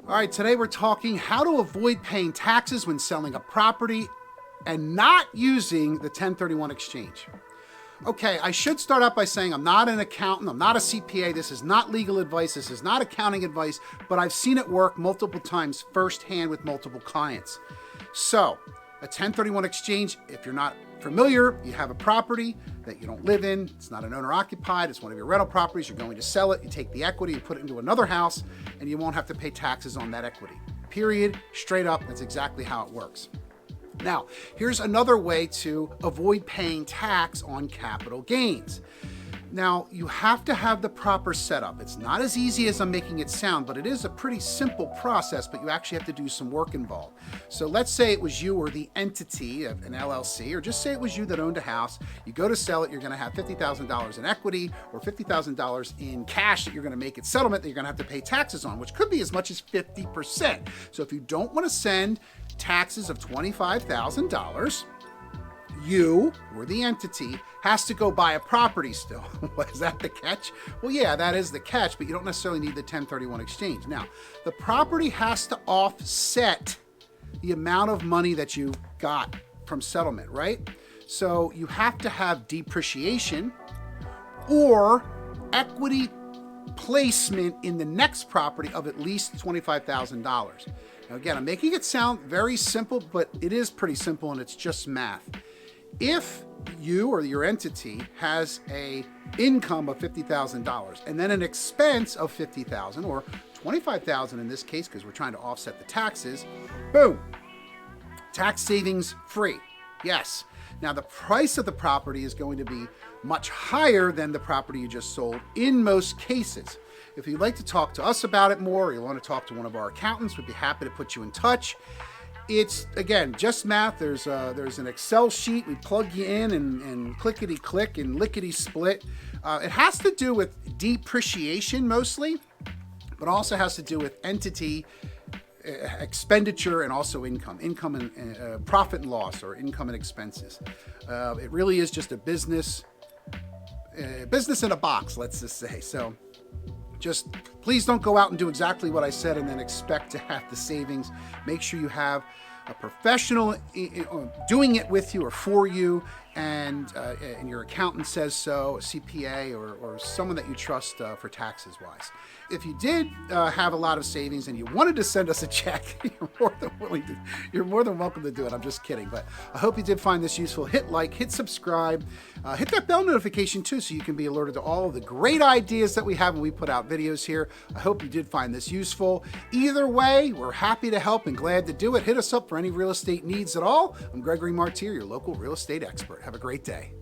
All right, today we're talking how to avoid paying taxes when selling a property and not using the 1031 exchange. Okay, I should start out by saying I'm not an accountant, I'm not a CPA, this is not legal advice, this is not accounting advice, but I've seen it work multiple times firsthand with multiple clients. So, a 1031 exchange, if you're not familiar, you have a property that you don't live in, it's not an owner-occupied, it's one of your rental properties, you're going to sell it, you take the equity and put it into another house, and you won't have to pay taxes on that equity. Period, straight up, that's exactly how it works. Now, here's another way to avoid paying tax on capital gains. Now, you have to have the proper setup. It's not as easy as I'm making it sound, but it is a pretty simple process, but you actually have to do some work involved. So let's say it was you or the entity of an LLC, or just say it was you that owned a house. You go to sell it, you're gonna have $50,000 in equity or $50,000 in cash that you're gonna make at settlement that you're gonna have to pay taxes on, which could be as much as 50%. So if you don't wanna send taxes of $25,000, you, or the entity, has to go buy a property still. Is that the catch? Well, yeah, that is the catch, but you don't necessarily need the 1031 exchange. Now, the property has to offset the amount of money that you got from settlement, right? So you have to have depreciation or equity placement in the next property of at least $25,000. Now, again, I'm making it sound very simple, but it is pretty simple and it's just math. If you or your entity has a income of $50,000 and then an expense of $50,000 or $25,000 in this case, because we're trying to offset the taxes, boom, tax savings free. Yes. Now the price of the property is going to be much higher than the property you just sold in most cases. If you'd like to talk to us about it more, or you want to talk to one of our accountants, we'd be happy to put you in touch. It's, again, just math. There's an Excel sheet. We plug you in and clickety-click and lickety-split. It has to do with depreciation mostly, but also has to do with entity expenditure and also income and profit and loss, or income and expenses. It really is just a business in a box, let's just say. So just please don't go out and do exactly what I said and then expect to have the savings. Make sure you have a professional doing it with you or for you, and your accountant says so, a CPA or someone that you trust for taxes wise. If you did have a lot of savings and you wanted to send us a check, you're more than welcome to do it. I'm just kidding, but I hope you did find this useful. Hit like, hit subscribe, hit that bell notification too, so you can be alerted to all of the great ideas that we have when we put out videos here. I hope you did find this useful. Either way, we're happy to help and glad to do it. Hit us up for any real estate needs at all. I'm Gregory Martire, your local real estate expert. Have a great day.